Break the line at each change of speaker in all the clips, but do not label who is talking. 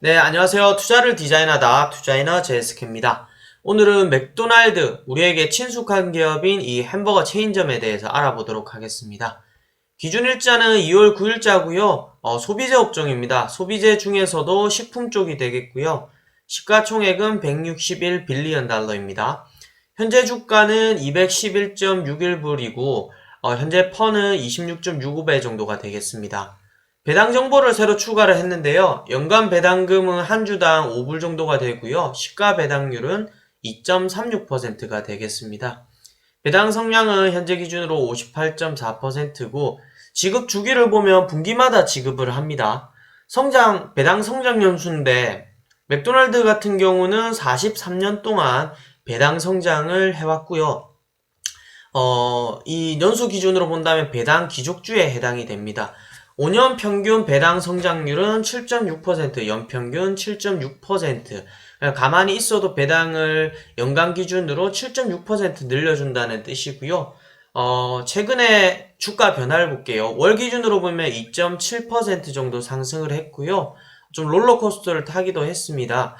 네, 안녕하세요. 투자를 디자인하다 투자이너 제스케입니다. 오늘은 맥도날드, 우리에게 친숙한 기업인 이 햄버거 체인점에 대해서 알아보도록 하겠습니다. 기준 일자는 2월 9일자고요. 소비재 업종입니다. 소비재 중에서도 식품 쪽이 되겠고요. 시가총액은 161빌리언 달러입니다. 현재 주가는 211.61불이고 현재 펀은 26.65배 정도가 되겠습니다. 배당 정보를 새로 추가를 했는데요. 연간 배당금은 한 주당 5불 정도가 되고요. 시가 배당률은 2.36%가 되겠습니다. 배당 성량은 현재 기준으로 58.4%고 지급 주기를 보면 분기마다 지급을 합니다. 배당 성장 연수인데 맥도날드 같은 경우는 43년 동안 배당 성장을 해왔고요. 이 연수 기준으로 본다면 배당 기족주에 해당이 됩니다. 5년 평균 배당 성장률은 7.6%, 연평균 7.6%. 가만히 있어도 배당을 연간 기준으로 7.6% 늘려준다는 뜻이고요. 최근에 주가 변화를 볼게요. 월 기준으로 보면 2.7% 정도 상승을 했고요. 좀 롤러코스터를 타기도 했습니다.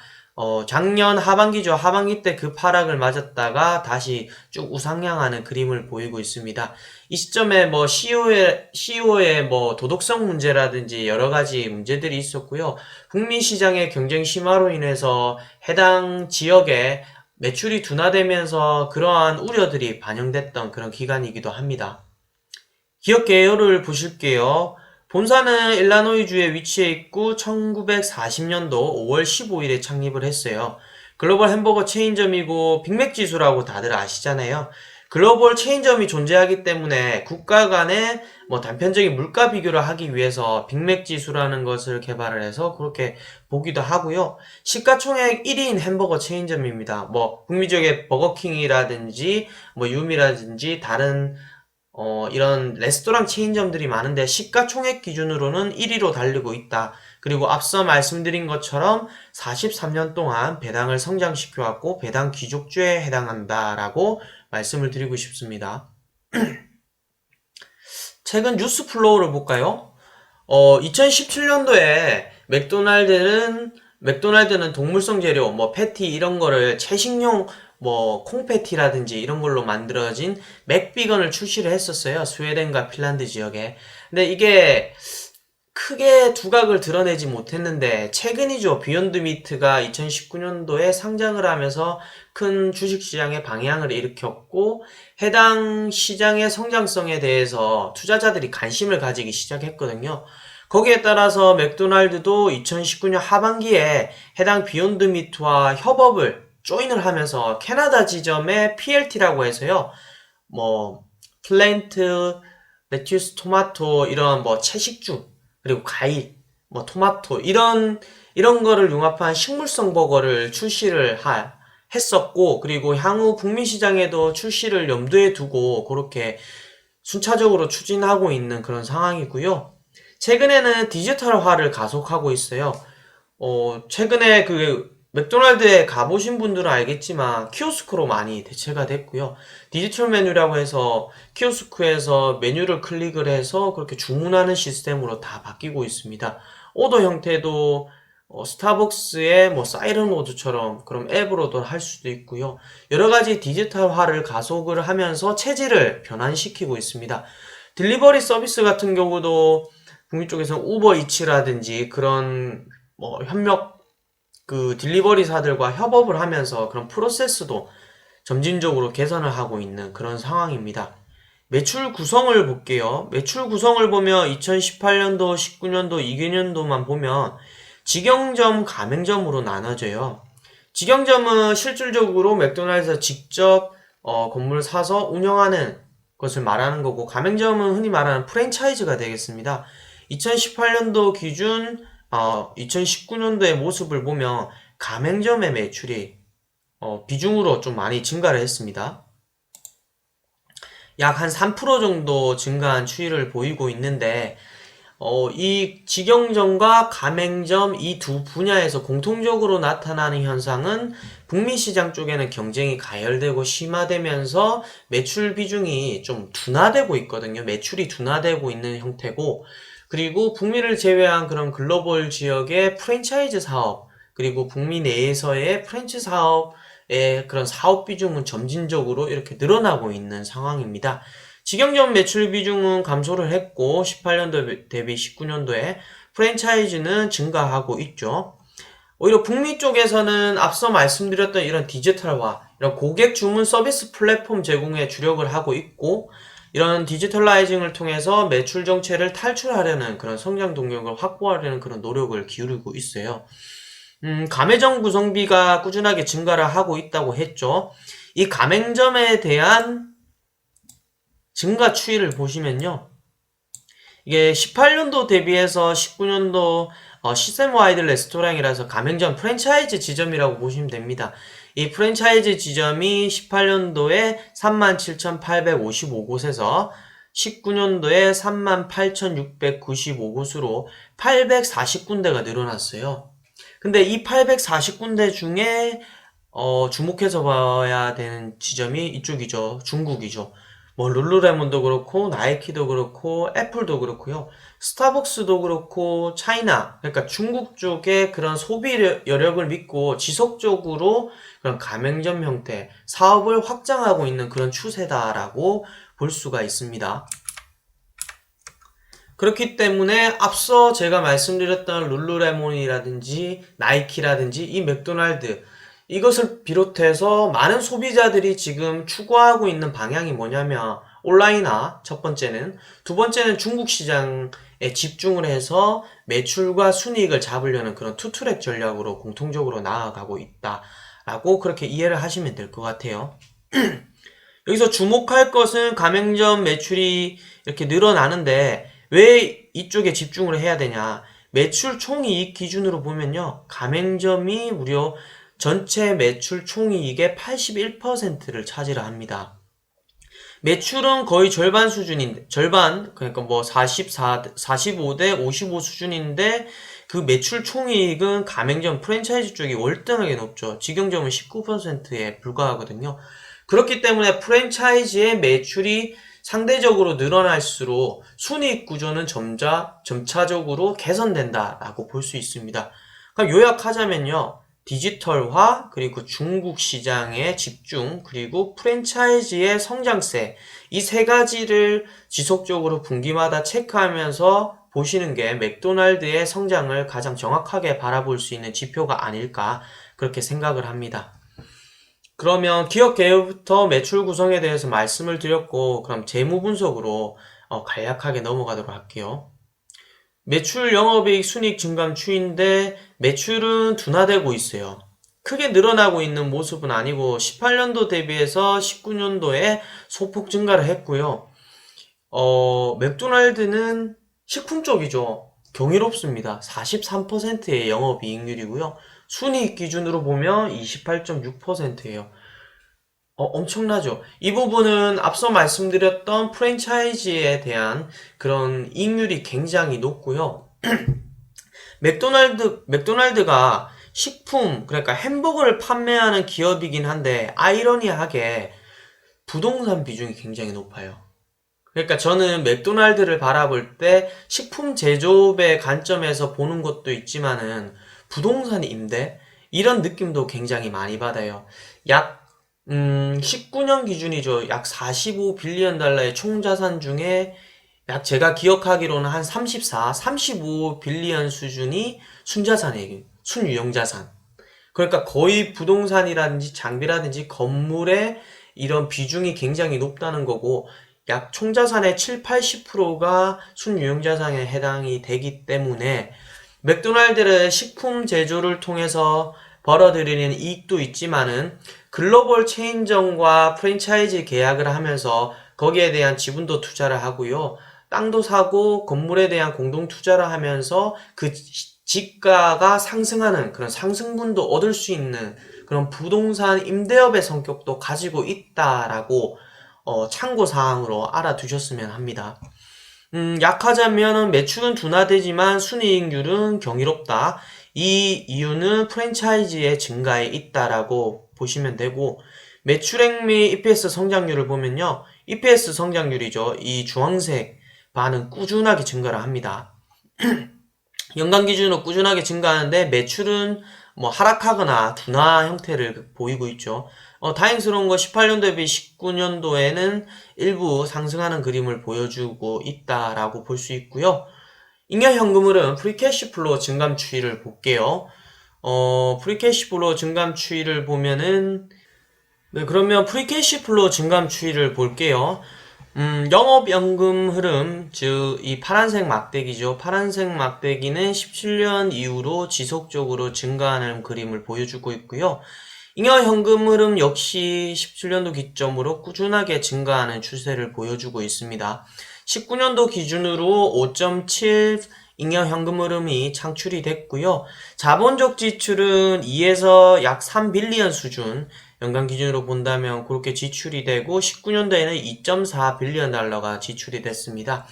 작년 하반기죠. 하반기 때 그 하락을 맞았다가 다시 쭉 우상향하는 그림을 보이고 있습니다. 이 시점에 뭐 CEO의 뭐 도덕성 문제라든지 여러 가지 문제들이 있었고요. 북미 시장의 경쟁 심화로 인해서 해당 지역에 매출이 둔화되면서 그러한 우려들이 반영됐던 그런 기간이기도 합니다. 기업 개요를 보실게요. 본사는 일라노이주에 위치해 있고 1940년도 5월 15일에 창립을 했어요. 글로벌 햄버거 체인점이고 빅맥지수라고 다들 아시잖아요. 글로벌 체인점이 존재하기 때문에 국가 간의 단편적인 물가 비교를 하기 위해서 빅맥지수라는 것을 개발을 해서 그렇게 보기도 하고요. 시가총액 1위인 햄버거 체인점입니다. 북미 지역의 버거킹이라든지 유미라든지 다른 이런 레스토랑 체인점들이 많은데 시가총액 기준으로는 1위로 달리고 있다. 그리고 앞서 말씀드린 것처럼 43년 동안 배당을 성장시켜왔고 배당 귀족주에 해당한다라고 말씀을 드리고 싶습니다. 최근 뉴스 플로우를 볼까요? 2017년도에 맥도날드는 동물성 재료, 패티 이런 거를 채식용 콩패티라든지 이런 걸로 만들어진 맥비건을 출시를 했었어요. 스웨덴과 핀란드 지역에. 근데 이게 크게 두각을 드러내지 못했는데 최근이죠. 비욘드 미트가 2019년도에 상장을 하면서 큰 주식시장의 방향을 일으켰고 해당 시장의 성장성에 대해서 투자자들이 관심을 가지기 시작했거든요. 거기에 따라서 맥도날드도 2019년 하반기에 해당 비욘드 미트와 협업을 조인을 하면서 캐나다 지점의 PLT라고 해서요. 플랜트, 레튜스, 토마토 이런 채식주 그리고 과일, 토마토 이런 거를 융합한 식물성 버거를 출시를 했었고 그리고 향후 북미 시장에도 출시를 염두에 두고 그렇게 순차적으로 추진하고 있는 그런 상황이고요. 최근에는 디지털화를 가속하고 있어요. 최근에 맥도날드에 가보신 분들은 알겠지만 키오스크로 많이 대체가 됐고요. 디지털 메뉴라고 해서 키오스크에서 메뉴를 클릭을 해서 그렇게 주문하는 시스템으로 다 바뀌고 있습니다. 오더 형태도 스타벅스의 사이렌 오더처럼 그럼 앱으로도 할 수도 있고요. 여러 가지 디지털화를 가속을 하면서 체질을 변환시키고 있습니다. 딜리버리 서비스 같은 경우도 북미 쪽에서 우버이츠라든지 그런 협력 딜리버리사들과 협업을 하면서 그런 프로세스도 점진적으로 개선을 하고 있는 그런 상황입니다. 매출 구성을 볼게요. 매출 구성을 보면 2018년도, 19년도, 20년도만 보면 직영점, 가맹점으로 나눠져요. 직영점은 실질적으로 맥도날드에서 직접 건물을 사서 운영하는 것을 말하는 거고 가맹점은 흔히 말하는 프랜차이즈가 되겠습니다. 2018년도 기준 2019년도의 모습을 보면 가맹점의 매출이 비중으로 좀 많이 증가를 했습니다. 약 한 3% 정도 증가한 추이를 보이고 있는데 이 직영점과 가맹점 이 두 분야에서 공통적으로 나타나는 현상은 북미 시장 쪽에는 경쟁이 가열되고 심화되면서 매출 비중이 좀 둔화되고 있거든요. 매출이 둔화되고 있는 형태고 그리고 북미를 제외한 그런 글로벌 지역의 프랜차이즈 사업, 그리고 북미 내에서의 프랜차이즈 사업의 그런 사업 비중은 점진적으로 이렇게 늘어나고 있는 상황입니다. 직영점 매출 비중은 감소를 했고 18년도 대비 19년도에 프랜차이즈는 증가하고 있죠. 오히려 북미 쪽에서는 앞서 말씀드렸던 이런 디지털화, 이런 고객 주문 서비스 플랫폼 제공에 주력을 하고 있고, 이런 디지털라이징을 통해서 매출 정체를 탈출하려는 그런 성장 동력을 확보하려는 그런 노력을 기울이고 있어요. 가맹점 구성비가 꾸준하게 증가를 하고 있다고 했죠. 이 가맹점에 대한 증가 추이를 보시면요. 이게 18년도 대비해서 19년도 시스템 와이드 레스토랑이라서 가맹점 프랜차이즈 지점이라고 보시면 됩니다. 이 프랜차이즈 지점이 18년도에 37,855곳에서 19년도에 38,695곳으로 840군데가 늘어났어요. 근데 이 840군데 중에 주목해서 봐야 되는 지점이 이쪽이죠. 중국이죠. 뭐 룰루레몬도 그렇고 나이키도 그렇고 애플도 그렇고요. 스타벅스도 그렇고 차이나, 그러니까 중국 쪽의 그런 소비 여력을 믿고 지속적으로 그런 가맹점 형태 사업을 확장하고 있는 그런 추세다라고 볼 수가 있습니다. 그렇기 때문에 앞서 제가 말씀드렸던 룰루레몬이라든지 나이키라든지 이 맥도날드, 이것을 비롯해서 많은 소비자들이 지금 추구하고 있는 방향이 뭐냐면 온라인화, 첫 번째는. 두 번째는 중국 시장에 집중을 해서 매출과 순이익을 잡으려는 그런 투트랙 전략으로 공통적으로 나아가고 있다라고 그렇게 이해를 하시면 될 것 같아요. 여기서 주목할 것은 가맹점 매출이 이렇게 늘어나는데 왜 이쪽에 집중을 해야 되냐. 매출 총이익 기준으로 보면요, 가맹점이 무려 전체 매출 총이익의 81%를 차지를 합니다. 매출은 거의 절반 수준인데, 그러니까 뭐 45대 55 수준인데, 그 매출 총이익은 가맹점 프랜차이즈 쪽이 월등하게 높죠. 직영점은 19%에 불과하거든요. 그렇기 때문에 프랜차이즈의 매출이 상대적으로 늘어날수록 순이익 구조는 점차적으로 개선된다라고 볼 수 있습니다. 그럼 요약하자면요, 디지털화, 그리고 중국 시장의 집중, 그리고 프랜차이즈의 성장세, 이 세 가지를 지속적으로 분기마다 체크하면서 보시는 게 맥도날드의 성장을 가장 정확하게 바라볼 수 있는 지표가 아닐까, 그렇게 생각을 합니다. 그러면 기업 개요부터 매출 구성에 대해서 말씀을 드렸고, 그럼 재무 분석으로 간략하게 넘어가도록 할게요. 매출, 영업이익, 순이익 증감 추이인데 매출은 둔화되고 있어요. 크게 늘어나고 있는 모습은 아니고 18년도 대비해서 19년도에 소폭 증가를 했고요. 맥도날드는 식품 쪽이죠. 경이롭습니다. 43%의 영업이익률이고요. 순이익 기준으로 보면 28.6%예요. 엄청나죠. 이 부분은 앞서 말씀드렸던 프랜차이즈에 대한 그런 이익률이 굉장히 높고요. 맥도날드가 식품, 그러니까 햄버거를 판매하는 기업이긴 한데, 아이러니하게 부동산 비중이 굉장히 높아요. 그러니까 저는 맥도날드를 바라볼 때 식품 제조업의 관점에서 보는 것도 있지만은 부동산 임대? 이런 느낌도 굉장히 많이 받아요. 약 19년 기준이죠. 약 45빌리언 달러의 총자산 중에 약 제가 기억하기로는 한 35빌리언 수준이 순자산이에요. 순유형자산. 그러니까 거의 부동산이라든지 장비라든지 건물의 이런 비중이 굉장히 높다는 거고, 약 총자산의 7, 80%가 순유형자산에 해당이 되기 때문에 맥도날드의 식품 제조를 통해서 벌어들이는 이익도 있지만은 글로벌 체인점과 프랜차이즈 계약을 하면서 거기에 대한 지분도 투자를 하고요. 땅도 사고 건물에 대한 공동 투자를 하면서 그 지가가 상승하는 그런 상승분도 얻을 수 있는 그런 부동산 임대업의 성격도 가지고 있다라고 참고사항으로 알아두셨으면 합니다. 약하자면 매출은 둔화되지만 순이익률은 경이롭다. 이 이유는 프랜차이즈의 증가에 있다라고 보시면 되고, 매출액 및 EPS 성장률을 보면요, EPS 성장률이죠. 이 주황색 바는 꾸준하게 증가를 합니다. 연간 기준으로 꾸준하게 증가하는데 매출은 뭐 하락하거나 둔화 형태를 보이고 있죠. 다행스러운 거 18년도 대비 19년도에는 일부 상승하는 그림을 보여주고 있다라고 볼 수 있고요. 잉여 현금흐름 프리캐시 플로우 증감 추이를 볼게요. 프리캐시 플로우 증감 추이를 보면은 네, 그러면 프리캐시 플로우 증감 추이를 볼게요. 영업연금 흐름, 즉, 이 파란색 막대기죠. 파란색 막대기는 17년 이후로 지속적으로 증가하는 그림을 보여주고 있고요. 잉여현금 흐름 역시 17년도 기점으로 꾸준하게 증가하는 추세를 보여주고 있습니다. 19년도 기준으로 5.7 잉여현금 흐름이 창출이 됐고요. 자본적 지출은 2에서 약 3빌리언 수준, 연간 기준으로 본다면 그렇게 지출이 되고 19년도에는 2.4 빌리언 달러가 지출이 됐습니다.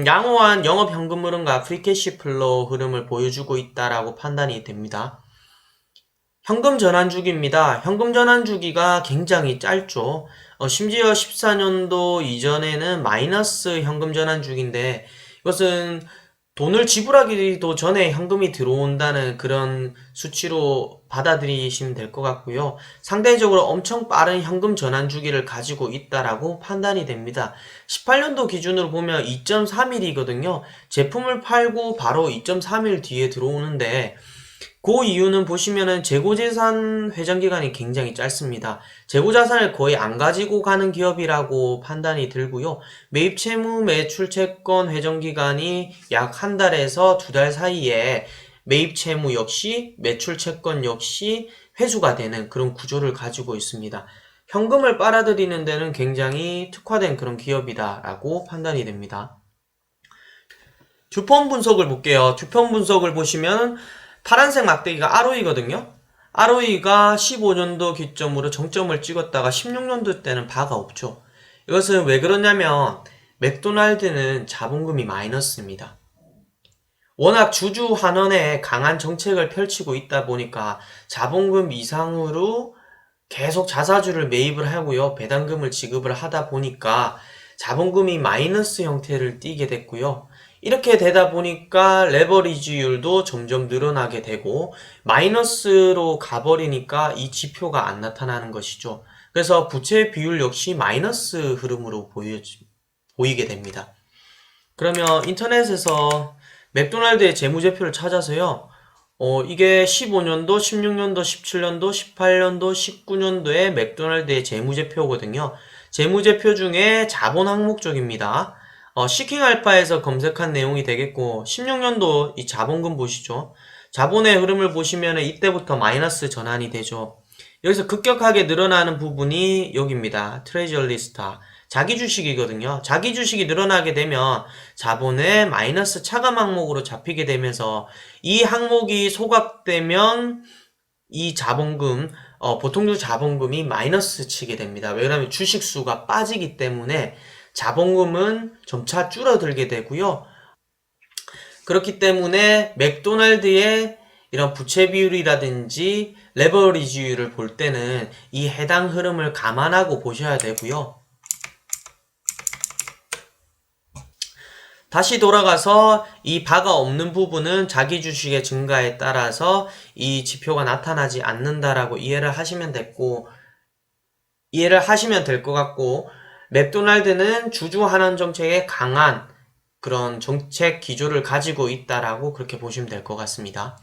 양호한 영업 현금 흐름과 프리캐시 플로우 흐름을 보여주고 있다라고 판단이 됩니다. 현금 전환 주기입니다. 현금 전환 주기가 굉장히 짧죠. 심지어 14년도 이전에는 마이너스 현금 전환 주기인데 이것은 돈을 지불하기도 전에 현금이 들어온다는 그런 수치로 받아들이시면 될 것 같고요. 상대적으로 엄청 빠른 현금 전환 주기를 가지고 있다라고 판단이 됩니다. 18년도 기준으로 보면 2.3일이거든요. 제품을 팔고 바로 2.3일 뒤에 들어오는데 그 이유는 보시면은 재고재산 회전기간이 굉장히 짧습니다. 재고자산을 거의 안 가지고 가는 기업이라고 판단이 들고요. 매입채무 매출채권 회전기간이 약 한 달에서 두 달 사이에 매입채무 역시 매출채권 역시 회수가 되는 그런 구조를 가지고 있습니다. 현금을 빨아들이는 데는 굉장히 특화된 그런 기업이다라고 판단이 됩니다. 듀폰 분석을 볼게요. 듀폰 분석을 보시면 파란색 막대기가 ROE거든요. ROE가 15년도 기점으로 정점을 찍었다가 16년도 때는 바가 없죠. 이것은 왜 그러냐면 맥도날드는 자본금이 마이너스입니다. 워낙 주주 환원에 강한 정책을 펼치고 있다 보니까 자본금 이상으로 계속 자사주를 매입을 하고요. 배당금을 지급을 하다 보니까 자본금이 마이너스 형태를 띠게 됐고요. 이렇게 되다 보니까 레버리지율도 점점 늘어나게 되고 마이너스로 가버리니까 이 지표가 안 나타나는 것이죠. 그래서 부채 비율 역시 마이너스 흐름으로 보이게 됩니다. 그러면 인터넷에서 맥도날드의 재무제표를 찾아서요. 이게 15년도, 16년도, 17년도, 18년도, 19년도의 맥도날드의 재무제표거든요. 재무제표 중에 자본 항목 쪽입니다. 시킹 알파에서 검색한 내용이 되겠고 16년도 이 자본금 보시죠. 자본의 흐름을 보시면 이때부터 마이너스 전환이 되죠. 여기서 급격하게 늘어나는 부분이 여기입니다. 트레저리 스타. 자기 주식이거든요. 자기 주식이 늘어나게 되면 자본의 마이너스 차감 항목으로 잡히게 되면서 이 항목이 소각되면 이 자본금, 보통주 자본금이 마이너스 치게 됩니다. 왜냐하면 주식 수가 빠지기 때문에 자본금은 점차 줄어들게 되고요. 그렇기 때문에 맥도날드의 이런 부채 비율이라든지 레버리지율을 볼 때는 이 해당 흐름을 감안하고 보셔야 되고요. 다시 돌아가서 이 바가 없는 부분은 자기 주식의 증가에 따라서 이 지표가 나타나지 않는다라고 이해를 하시면 될 것 같고 맥도날드는 주주 환원 정책에 강한 그런 정책 기조를 가지고 있다라고 그렇게 보시면 될 것 같습니다.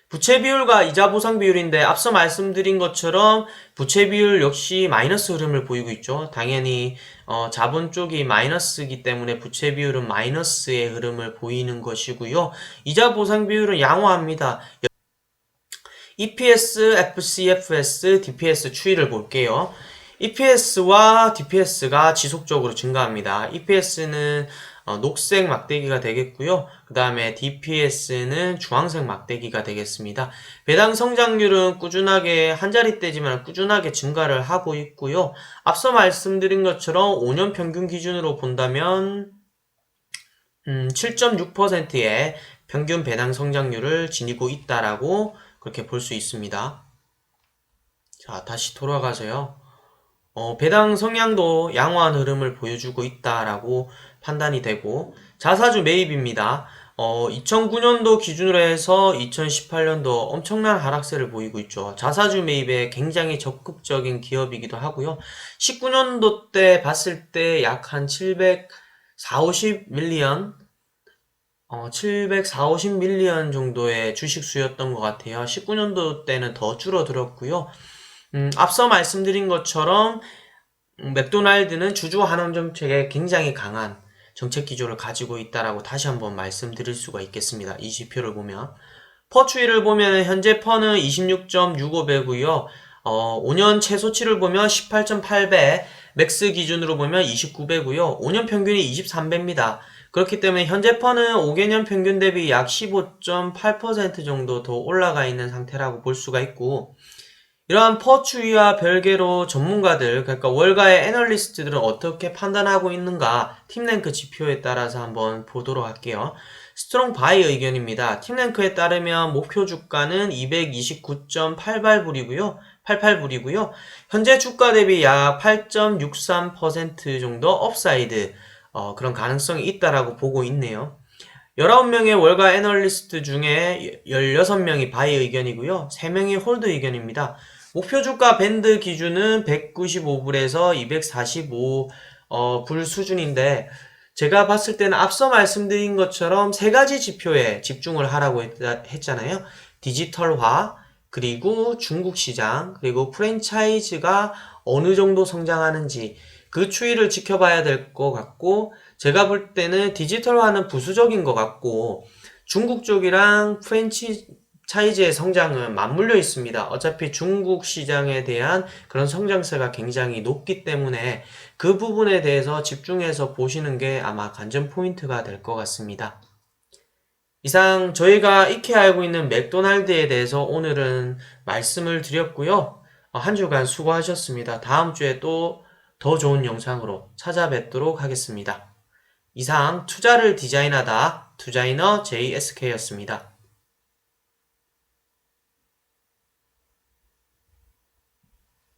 부채 비율과 이자 보상 비율인데 앞서 말씀드린 것처럼 부채 비율 역시 마이너스 흐름을 보이고 있죠. 당연히 자본 쪽이 마이너스이기 때문에 부채 비율은 마이너스의 흐름을 보이는 것이고요. 이자 보상 비율은 양호합니다. EPS, FCFS, DPS 추이를 볼게요. EPS와 DPS가 지속적으로 증가합니다. EPS는 녹색 막대기가 되겠고요. 그 다음에 DPS는 주황색 막대기가 되겠습니다. 배당 성장률은 꾸준하게 한 자릿대지만 꾸준하게 증가를 하고 있고요. 앞서 말씀드린 것처럼 5년 평균 기준으로 본다면 7.6%의 평균 배당 성장률을 지니고 있다라고 그렇게 볼 수 있습니다. 자, 다시 돌아가서요. 배당 성향도 양호한 흐름을 보여주고 있다라고 판단이 되고 자사주 매입입니다. 2009년도 기준으로 해서 2018년도 엄청난 하락세를 보이고 있죠. 자사주 매입에 굉장히 적극적인 기업이기도 하고요. 19년도 때 봤을 때 약 한 740, 50밀리언 50밀리언 정도의 주식 수였던 것 같아요. 19년도 때는 더 줄어들었고요. 앞서 말씀드린 것처럼 맥도날드는 주주 환원 정책에 굉장히 강한 정책 기조를 가지고 있다라고 다시 한번 말씀드릴 수가 있겠습니다. 이 지표를 보면 퍼 추이를 보면 현재 퍼는 26.65배고요. 5년 최소치를 보면 18.8배, 맥스 기준으로 보면 29배고요. 5년 평균이 23배입니다. 그렇기 때문에 현재 퍼는 5개년 평균 대비 약 15.8% 정도 더 올라가 있는 상태라고 볼 수가 있고, 이러한 퍼 추이와 별개로 전문가들, 그러니까 월가의 애널리스트들은 어떻게 판단하고 있는가 팀랭크 지표에 따라서 한번 보도록 할게요. 스트롱 바이 의견입니다. 팀랭크에 따르면 목표 주가는 229.88불이고요. 88불이고요. 현재 주가 대비 약 8.63% 정도 업사이드 그런 가능성이 있다라고 보고 있네요. 19명의 월가 애널리스트 중에 16명이 바이 의견이고요. 3명이 홀드 의견입니다. 목표 주가 밴드 기준은 195불에서 245불 수준인데, 제가 봤을 때는 앞서 말씀드린 것처럼 세 가지 지표에 집중을 하라고 했잖아요. 디지털화, 그리고 중국 시장, 그리고 프랜차이즈가 어느 정도 성장하는지 그 추이를 지켜봐야 될 것 같고, 제가 볼 때는 디지털화는 부수적인 것 같고 중국 쪽이랑 프랜차이즈의 성장은 맞물려 있습니다. 어차피 중국 시장에 대한 그런 성장세가 굉장히 높기 때문에 그 부분에 대해서 집중해서 보시는 게 아마 관전 포인트가 될 것 같습니다. 이상 저희가 익히 알고 있는 맥도날드에 대해서 오늘은 말씀을 드렸고요. 한 주간 수고하셨습니다. 다음 주에 또 더 좋은 영상으로 찾아뵙도록 하겠습니다. 이상 투자를 디자인하다 투자이너 JSK였습니다.